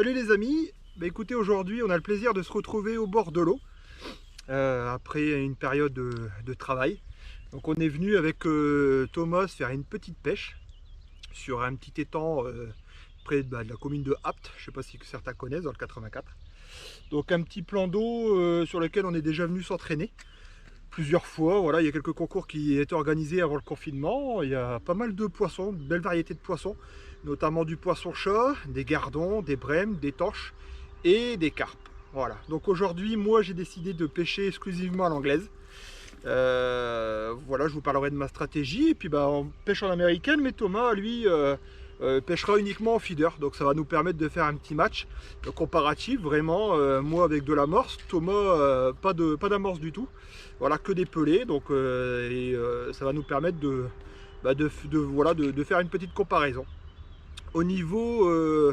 Salut les amis, écoutez, aujourd'hui on a le plaisir de se retrouver au bord de l'eau après une période de travail. Donc on est venu avec Thomas faire une petite pêche sur un petit étang près de la commune de Apt, je ne sais pas si certains connaissent, dans le 84. Donc un petit plan d'eau sur lequel on est déjà venu s'entraîner plusieurs fois. Voilà, il y a quelques concours qui étaient organisés avant le confinement. Il y a pas mal de poissons, de belles variétés de poissons, notamment du poisson-chat, des gardons, des brèmes, des torches et des carpes. Voilà, donc aujourd'hui, moi j'ai décidé de pêcher exclusivement à l'anglaise. Voilà, je vous parlerai de ma stratégie. Et puis on pêche en américaine, mais Thomas, lui, pêchera uniquement en feeder. Donc ça va nous permettre de faire un petit match comparatif, vraiment. Moi avec de l'amorce, Thomas pas d'amorce du tout. Voilà, que des pelés. Donc ça va nous permettre de faire une petite comparaison. Au niveau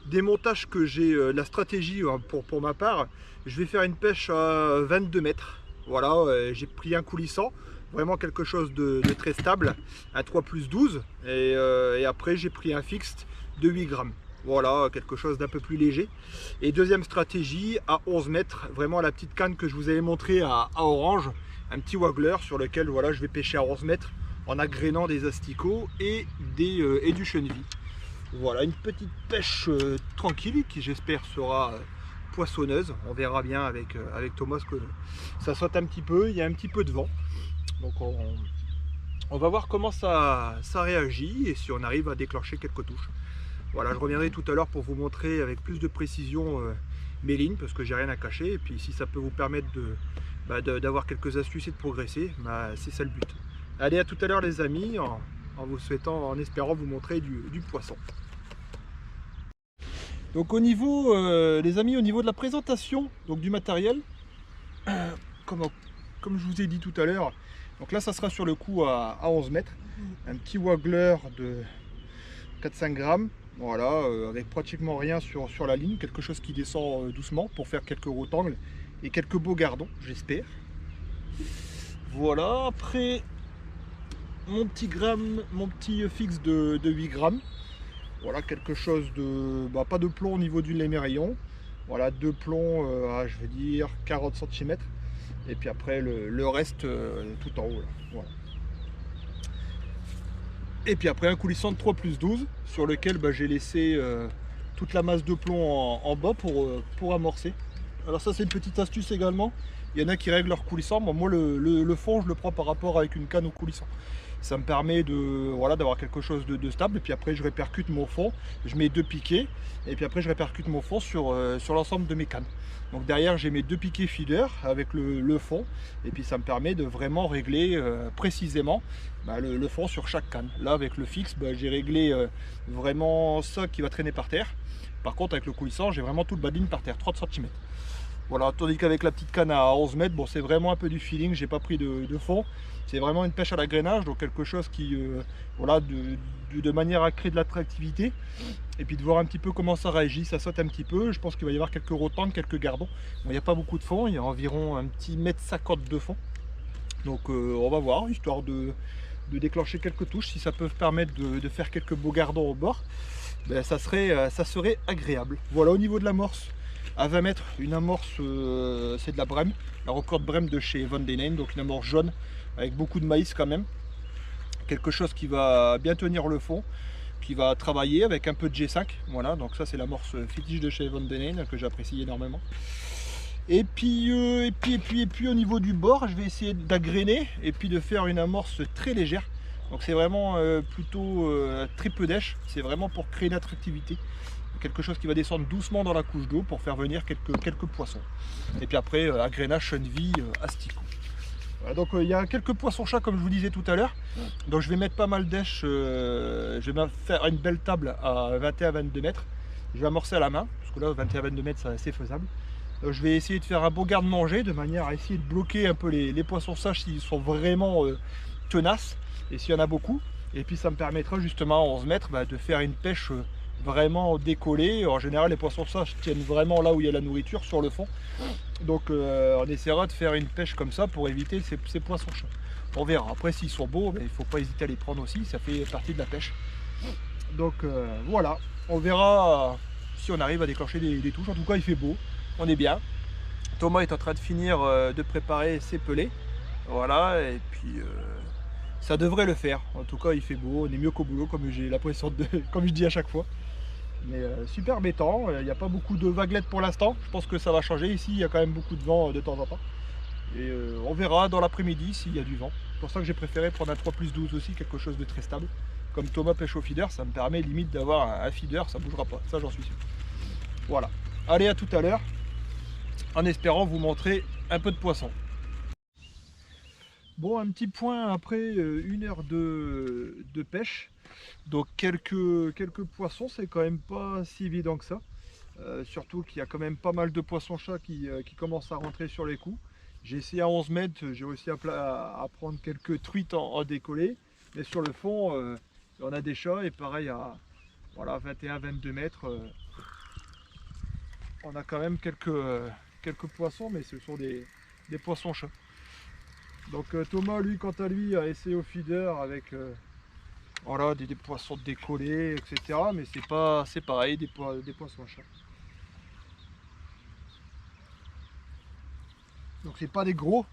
des montages que j'ai, la stratégie pour ma part, je vais faire une pêche à 22 mètres. Voilà, j'ai pris un coulissant, vraiment quelque chose de très stable, un 3+12, et après j'ai pris un fixe de 8 grammes. Voilà, quelque chose d'un peu plus léger. Et deuxième stratégie, à 11 mètres, vraiment la petite canne que je vous avais montré à Orange, un petit waggler sur lequel voilà, je vais pêcher à 11 mètres en agrénant des asticots et du cheneville. Voilà, une petite pêche tranquille qui j'espère sera poissonneuse. On verra bien avec Thomas que ça saute un petit peu, il y a un petit peu de vent. Donc on va voir comment ça réagit et si on arrive à déclencher quelques touches. Voilà, je reviendrai tout à l'heure pour vous montrer avec plus de précision mes lignes parce que j'ai rien à cacher. Et puis si ça peut vous permettre d'avoir quelques astuces et de progresser, c'est ça le but. Allez, à tout à l'heure les amis, en espérant vous montrer du poisson. Donc au niveau, les amis, au niveau de la présentation donc du matériel, comme je vous ai dit tout à l'heure, donc là ça sera sur le coup à 11 mètres, un petit waggler de 4-5 grammes, voilà, avec pratiquement rien sur la ligne, quelque chose qui descend doucement pour faire quelques rotangles et quelques beaux gardons, j'espère. Voilà, après mon petit fixe de 8 grammes. Voilà, quelque chose de pas de plomb au niveau du lémérion. Voilà, deux plombs je vais dire 40 cm. Et puis après le reste tout en haut là. Voilà. Et puis après un coulissant de 3+12 sur lequel j'ai laissé toute la masse de plomb en bas pour amorcer. Alors ça c'est une petite astuce également. Il y en a qui règlent leur coulissant. Moi le fond je le prends par rapport avec une canne au coulissant. Ça me permet d'avoir quelque chose de stable. Et puis après je répercute mon fond. Je mets deux piquets. Et puis après je répercute mon fond sur l'ensemble de mes cannes. Donc derrière j'ai mes deux piquets feeder avec le fond. Et puis ça me permet de vraiment régler précisément le fond sur chaque canne. Là avec le fixe j'ai réglé vraiment ça qui va traîner par terre. Par contre avec le coulissant j'ai vraiment tout le bas de ligne par terre, 30 cm. Voilà, tandis qu'avec la petite canne à 11 mètres, c'est vraiment un peu du feeling, j'ai pas pris de fond. C'est vraiment une pêche à l'agrénage, donc quelque chose qui, de manière à créer de l'attractivité. Et puis de voir un petit peu comment ça réagit, ça saute un petit peu. Je pense qu'il va y avoir quelques rotangles, quelques gardons. Bon, il n'y a pas beaucoup de fond, il y a environ un petit 1,50 m de fond. Donc on va voir, histoire de déclencher quelques touches, si ça peut permettre de faire quelques beaux gardons au bord. Ça serait agréable. Voilà, au niveau de l'amorce. À 20 mètres, une amorce, c'est de la brème, la record brème de chez Van Den Eyne, donc une amorce jaune avec beaucoup de maïs quand même. Quelque chose qui va bien tenir le fond, qui va travailler avec un peu de G5. Voilà, donc ça c'est l'amorce fétiche de chez Van Den Eyne que j'apprécie énormément. Et puis au niveau du bord, je vais essayer d'agréner et puis de faire une amorce très légère. Donc c'est vraiment plutôt très peu d'èche, c'est vraiment pour créer une attractivité. Quelque chose qui va descendre doucement dans la couche d'eau pour faire venir quelques poissons. Et puis après, agrénage, cheneville, asticot. Voilà, donc il y a quelques poissons-chats comme je vous disais tout à l'heure. Donc je vais mettre pas mal d'èche. Je vais faire une belle table à 21-22 mètres. Je vais amorcer à la main, parce que là 21-22 mètres c'est faisable. Donc, je vais essayer de faire un beau garde-manger de manière à essayer de bloquer un peu les poissons sages s'ils sont vraiment tenaces et s'il y en a beaucoup. Et puis ça me permettra justement à 11 mètres de faire une pêche vraiment décollé. En général les poissons sages tiennent vraiment là où il y a la nourriture, sur le fond. Donc on essaiera de faire une pêche comme ça pour éviter ces poissons chats. On verra. Après s'ils sont beaux, il ne faut pas hésiter à les prendre aussi, ça fait partie de la pêche. Donc voilà, on verra si on arrive à déclencher des touches. En tout cas, il fait beau, on est bien. Thomas est en train de finir de préparer ses pelets. Voilà, et puis ça devrait le faire. En tout cas, il fait beau, on est mieux qu'au boulot, comme j'ai l'impression de, comme je dis à chaque fois. Mais super béton, il n'y a pas beaucoup de vaguelettes pour l'instant. Je pense que ça va changer. Ici, il y a quand même beaucoup de vent de temps en temps. Et on verra dans l'après-midi s'il y a du vent. C'est pour ça que j'ai préféré prendre un 3+12 aussi, quelque chose de très stable. Comme Thomas pêche au feeder, ça me permet limite d'avoir un feeder, ça ne bougera pas. Ça, j'en suis sûr. Voilà. Allez, à tout à l'heure, en espérant vous montrer un peu de poisson. Bon, un petit point après 1 heure de pêche. Donc quelques poissons, c'est quand même pas si évident que ça. Surtout qu'il y a quand même pas mal de poissons-chats qui commencent à rentrer sur les coups. J'ai essayé à 11 mètres, j'ai réussi à prendre quelques truites en décollé. Mais sur le fond, on a des chats et pareil à voilà, 21-22 mètres, on a quand même quelques poissons, mais ce sont des poissons-chats. Donc Thomas, lui, quant à lui, a essayé au feeder avec voilà, des poissons décollés, etc. Mais c'est pareil, des poissons-chats. Donc c'est pas des gros,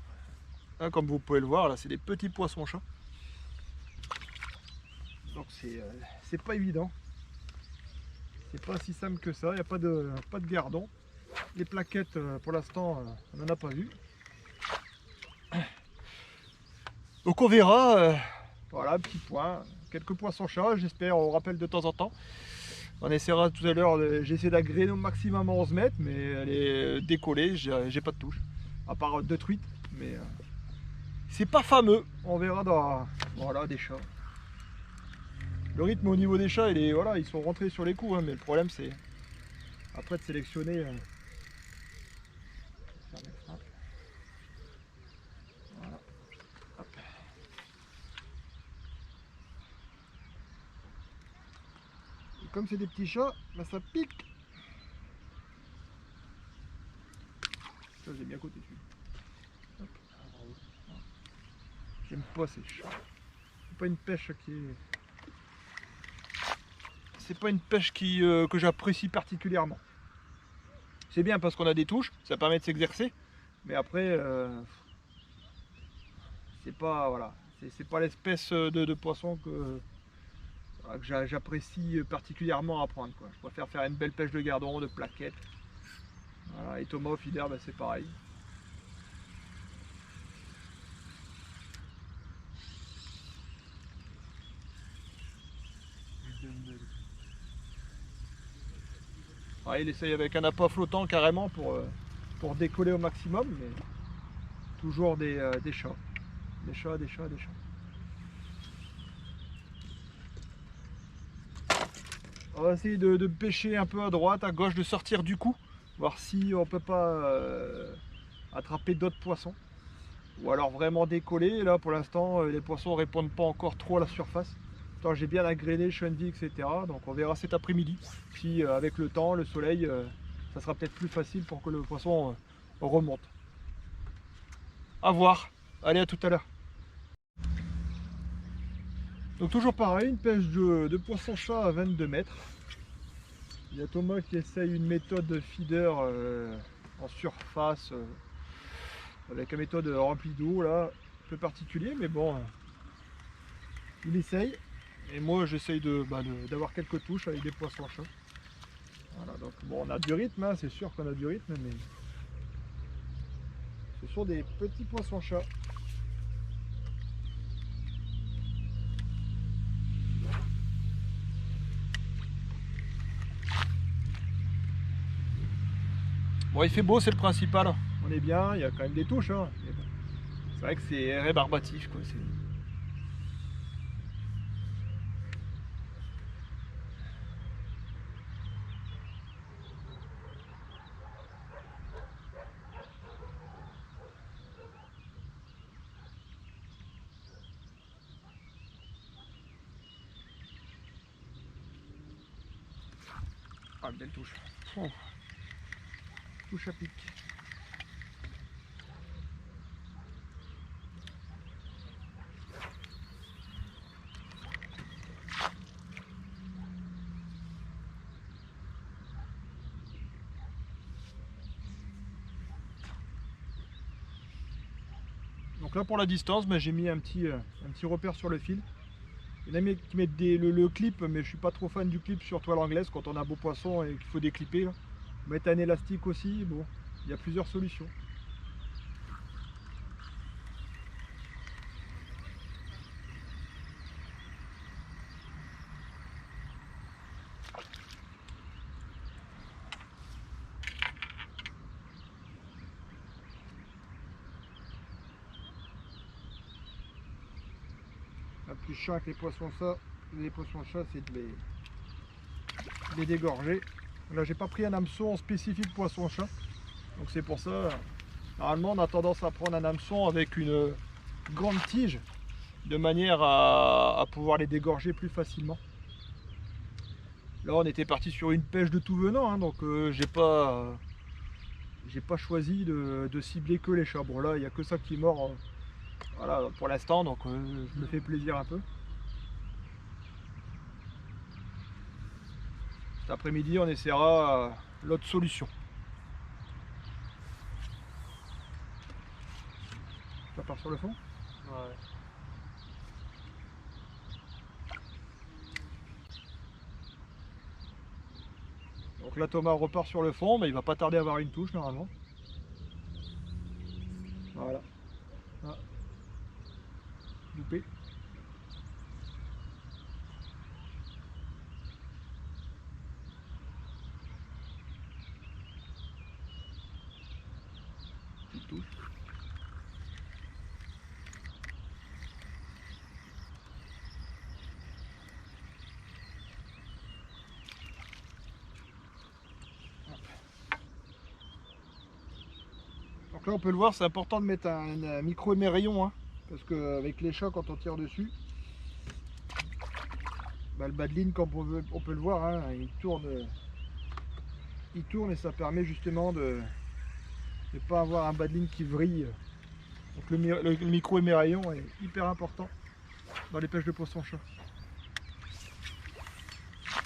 hein, comme vous pouvez le voir, là c'est des petits poissons-chats. Donc c'est pas évident. C'est pas si simple que ça, il n'y a pas de gardon. Les plaquettes, pour l'instant, on n'en a pas vu. Donc on verra, voilà, petit point, quelques poissons-chats, j'espère, on rappelle de temps en temps. On essaiera tout à l'heure, j'ai essayé d'agréer au maximum à 11 mètres, mais elle est décollée, j'ai pas de touche. À part 2 truites, mais c'est pas fameux. On verra dans voilà, des chats. Le rythme au niveau des chats, voilà, ils sont rentrés sur les coups, hein, mais le problème c'est après de sélectionner. Voilà. Hop. Et comme c'est des petits chats, bah, ça pique. Ça j'ai bien côté dessus. J'aime pas ces chats. C'est pas une pêche qui est. C'est pas une pêche que j'apprécie particulièrement. C'est bien parce qu'on a des touches, ça permet de s'exercer, mais après, c'est pas voilà, c'est pas l'espèce de poisson voilà, que j'apprécie particulièrement à prendre, quoi. Je préfère faire une belle pêche de gardon, de plaquettes. Voilà, et Thomas au feeder, bah, c'est pareil. Ouais, il essaye avec un appât flottant carrément pour décoller au maximum, mais toujours des chats. Des chats, des chats, des chats. On va essayer de pêcher un peu à droite, à gauche, de sortir du coup, voir si on peut pas attraper d'autres poissons. Ou alors vraiment décoller. Et là pour l'instant les poissons répondent pas encore trop à la surface. J'ai bien agréé, chenille, etc. Donc on verra cet après-midi. Puis avec le temps, le soleil, ça sera peut-être plus facile pour que le poisson remonte. À voir. Allez, à tout à l'heure. Donc toujours pareil, une pêche de poisson-chat à 22 mètres. Il y a Thomas qui essaye une méthode feeder en surface avec une méthode remplie d'eau là, un peu particulier, mais bon, il essaye. Et moi j'essaye d'avoir quelques touches avec des poissons-chats. Voilà, donc bon, on a du rythme, hein, c'est sûr qu'on a du rythme, mais ce sont des petits poissons-chats. Bon, il fait beau, c'est le principal. On est bien, il y a quand même des touches. Hein. Bon, c'est vrai que c'est rébarbatif, quoi. Ah, belle touche. Oh. Touche à pic. Donc là pour la distance, j'ai mis un petit repère sur le fil. Il y en a qui mettent le clip, mais je suis pas trop fan du clip sur toile anglaise quand on a un beau poisson et qu'il faut déclipper. Mettre un élastique aussi, bon, il y a plusieurs solutions. Le plus chiant avec les poissons chats, c'est de les dégorger. Là, j'ai pas pris un hameçon spécifique poisson chat, donc c'est pour ça. Normalement, on a tendance à prendre un hameçon avec une grande tige, de manière à pouvoir les dégorger plus facilement. Là, on était parti sur une pêche de tout venant, hein, donc j'ai pas choisi de cibler que les chats. Bon, là, il n'y a que ça qui mord. Voilà, pour l'instant, donc je me fais plaisir un peu. Cet après-midi, on essaiera l'autre solution. Ça part sur le fond? Ouais. Donc là, Thomas repart sur le fond, mais il va pas tarder à avoir une touche normalement. Voilà. Ah. Loupé. Petite touche. Donc là, on peut le voir, c'est important de mettre un micro émerillon, hein, parce qu'avec les chats, quand on tire dessus, le bas de ligne, comme on peut le voir, hein, il tourne et ça permet justement de ne pas avoir un bas de ligne qui vrille. Donc le micro émerillon est hyper important dans les pêches de poisson-chat.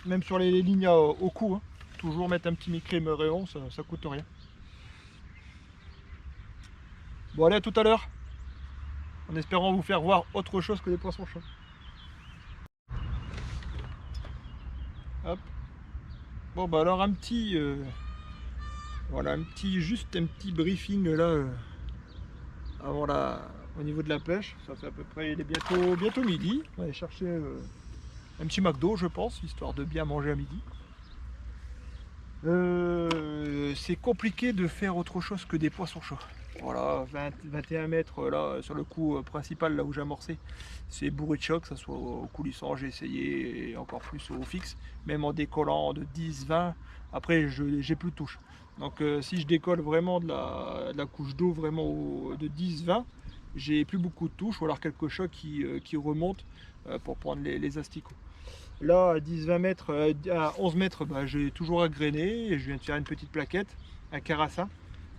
Même sur les lignes au cou, hein, toujours mettre un petit micro émerillon, ça coûte rien. Bon, allez, à tout à l'heure, en espérant vous faire voir autre chose que des poissons-chats. Hop. Bon, bah alors voilà, juste un petit briefing là avant au niveau de la pêche. Ça fait à peu près, il est bientôt midi. On va aller chercher un petit McDo, je pense, histoire de bien manger à midi. C'est compliqué de faire autre chose que des poissons-chats. Voilà, 21 mètres là sur le coup principal, là où j'ai amorcé, c'est bourré de choc, que ce soit au coulissant, j'ai essayé, et encore plus au fixe, même en décollant de 10-20, après j'ai plus de touche. Donc si je décolle vraiment de la couche d'eau vraiment de 10-20, j'ai plus beaucoup de touches, ou alors quelques chocs qui remontent pour prendre les asticots. Là à 10-20 mètres, à 11 mètres, j'ai toujours agrainé, et je viens de faire une petite plaquette, un carassin.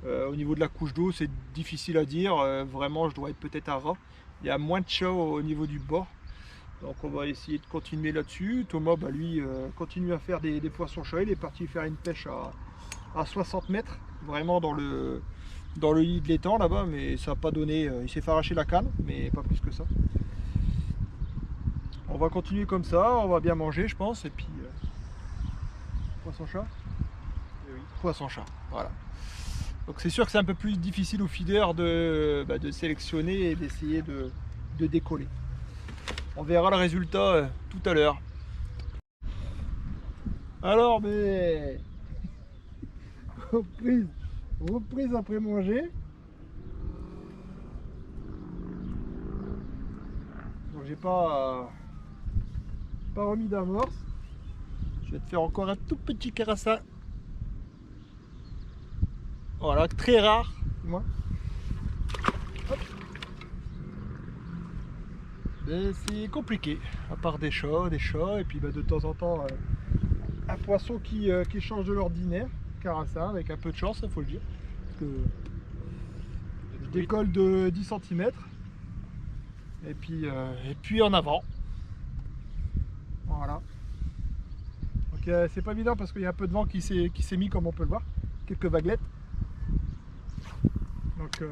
Au niveau de la couche d'eau, c'est difficile à dire, vraiment je dois être peut-être à ras. Il y a moins de chats au niveau du bord, donc on va essayer de continuer là-dessus. Thomas, lui, continue à faire des poissons-chats. Il est parti faire une pêche à 60 mètres, vraiment dans le lit de l'étang là-bas, mais ça n'a pas donné, il s'est fait arracher la canne, mais pas plus que ça. On va continuer comme ça, on va bien manger je pense, et puis poisson-chat. Oui. Poisson-chat, voilà. Donc c'est sûr que c'est un peu plus difficile au feeder de sélectionner et d'essayer de décoller. On verra le résultat tout à l'heure. Alors, mais reprise après manger. Donc j'ai pas remis d'amorce. Je vais te faire encore un tout petit carassin. Voilà, très rare, moi. C'est compliqué, à part des chats, et puis de temps en temps un poisson qui change de l'ordinaire, carassin, avec un peu de chance, il faut le dire. Parce que je décolle de 10 cm, et puis en avant. Voilà. Donc c'est pas évident parce qu'il y a un peu de vent qui s'est mis, comme on peut le voir, quelques vaguelettes. Donc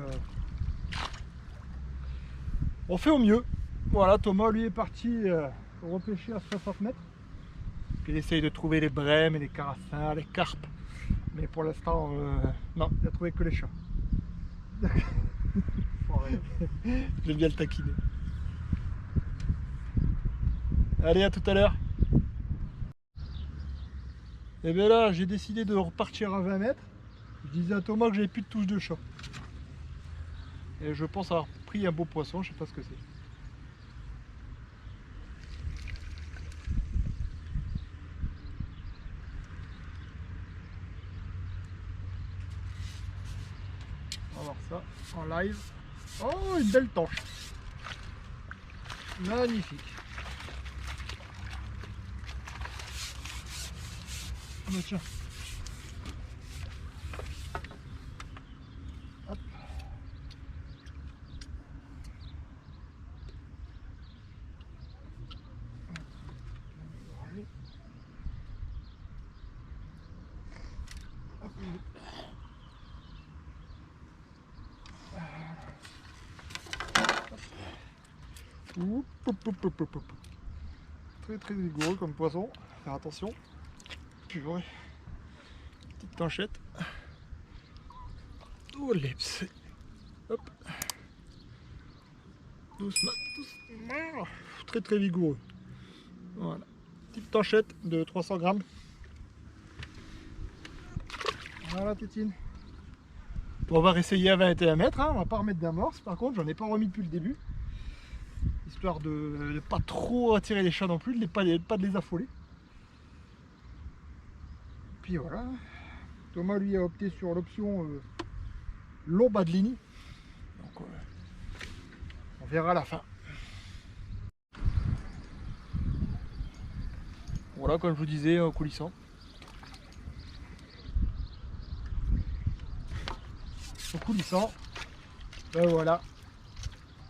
On fait au mieux. Voilà, Thomas lui est parti repêcher à 60 mètres. Il essaye de trouver les brèmes, les carassins, les carpes. Mais pour l'instant, non, il a trouvé que les chats. J'aime bien le taquiner. Allez, à tout à l'heure. Et bien là, j'ai décidé de repartir à 20 mètres. Je disais à Thomas que j'avais plus de touche de chat. Et je pense avoir pris un beau poisson, je sais pas ce que c'est. On va voir ça en live. Oh, une belle tanche. Magnifique. Oh, tiens. Hop. Hop. Très très rigoureux comme poisson, faire attention. Purée. Petite tanchette. Oh lips. Hop. Doucement, doucement. Très très vigoureux. Voilà. Petite tanchette de 300 grammes. Voilà Tétine. On va réessayer à 21 mètres, hein. On va pas remettre d'amorce. Par contre, j'en ai pas remis depuis le début. Histoire de ne pas trop attirer les chats non plus, pas de les affoler. Puis voilà. Thomas lui a opté sur l'option long bas de ligne. Donc on verra à la fin. Voilà, comme je vous disais, en coulissant. En coulissant, ben voilà.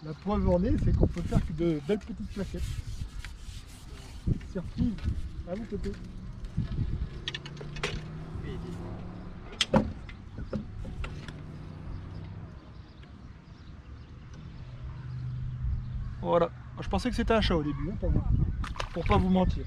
La preuve en est, c'est qu'on peut faire que de belles petites plaquettes. Surprise. À vous, Toto. Voilà. Je pensais que c'était un chat au début, hein, pour pas vous mentir.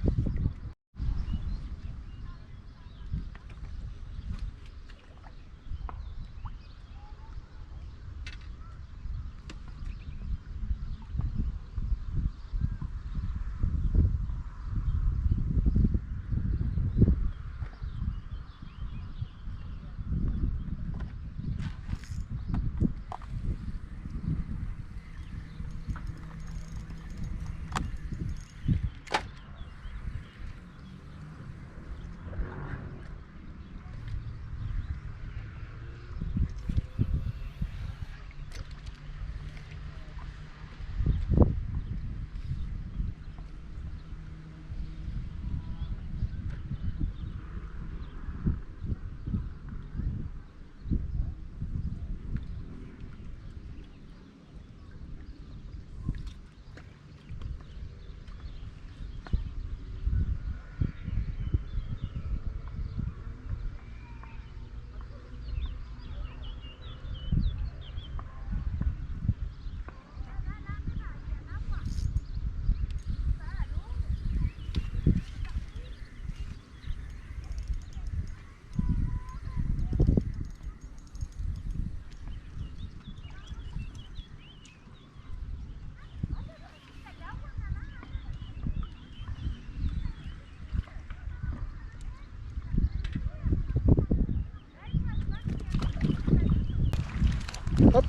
Hop.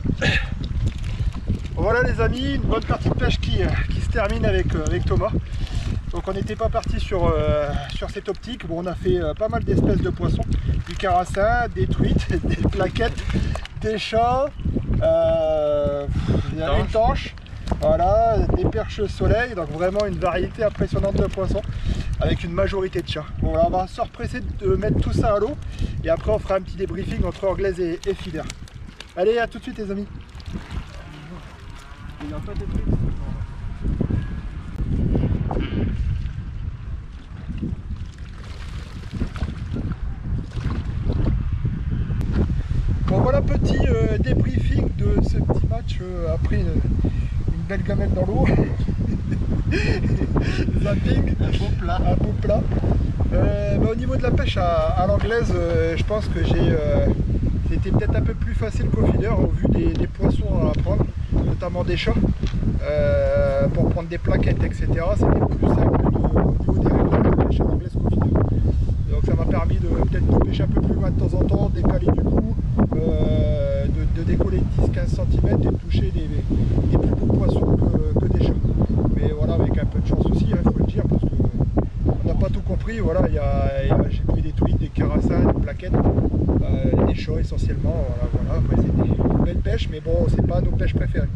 Voilà les amis, une bonne partie de pêche qui se termine avec Thomas. Donc on n'était pas parti sur cette optique. Bon, on a fait pas mal d'espèces de poissons, du carassin, des truites, des plaquettes, des chats, une tanche, voilà, des perches soleil, donc vraiment une variété impressionnante de poissons avec une majorité de chats. Bon, alors on va se represser de mettre tout ça à l'eau et après on fera un petit débriefing entre Orglaise et Fider. Allez, à tout de suite les amis. Il n'a pas de trucs. Bon voilà, petit débriefing de ce petit match après une belle gamelle dans l'eau. Zapping, un beau plat. Au niveau de la pêche à l'anglaise, je pense que c'était peut-être un peu plus facile qu'au feeder au vu des poissons à prendre, notamment des chats, pour prendre des plaquettes, etc. C'était plus simple au niveau des règles de pêche à l'anglaise qu'au feeder. Donc ça m'a permis de peut-être de pêcher un peu plus loin de temps en temps, décaler du coup, de décoller 10-15 cm et de toucher des plus beaux poissons que des chats. Mais voilà, avec un peu de chance aussi, il faut le dire, parce qu'on n'a pas tout compris. Voilà, j'ai pris des truites, des carassins, des plaquettes, des chats essentiellement. Voilà. Après, c'était une belle pêche, mais bon, c'est pas nos pêches préférées.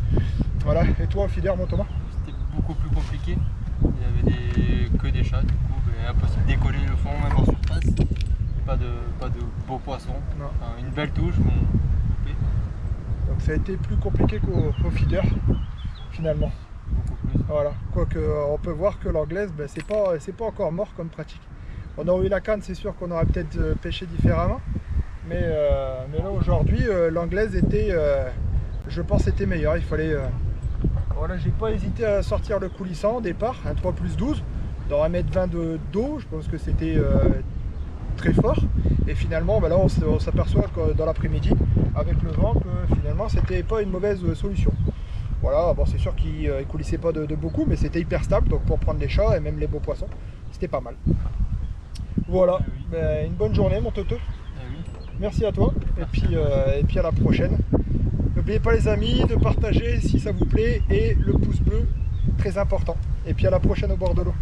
Voilà, et toi, au feeder, mon Thomas? C'était beaucoup plus compliqué. Il y avait que des chats, du coup, impossible de décoller le fond, même en surface. Pas de beaux poissons. Enfin, une belle touche, mais coupé. Donc ça a été plus compliqué qu'au feeder, finalement. Beaucoup plus. Voilà, quoique on peut voir que l'anglaise, c'est pas encore mort comme pratique. On aurait eu la canne, c'est sûr qu'on aurait peut-être pêché différemment. Mais là aujourd'hui, l'anglaise était, je pense, était meilleure. Il fallait. Voilà, j'ai pas hésité à sortir le coulissant au départ, un 3+12, dans 1,20 m d'eau, je pense que c'était très fort. Et finalement, là on s'aperçoit que dans l'après-midi, avec le vent, que finalement c'était pas une mauvaise solution. Voilà, bon, c'est sûr qu'il ne coulissait pas de beaucoup, mais c'était hyper stable, donc pour prendre les chats et même les beaux poissons, c'était pas mal. Voilà, une bonne journée mon Toto. Merci à toi, et puis à la prochaine. N'oubliez pas les amis de partager si ça vous plaît, et le pouce bleu, très important. Et puis à la prochaine au bord de l'eau.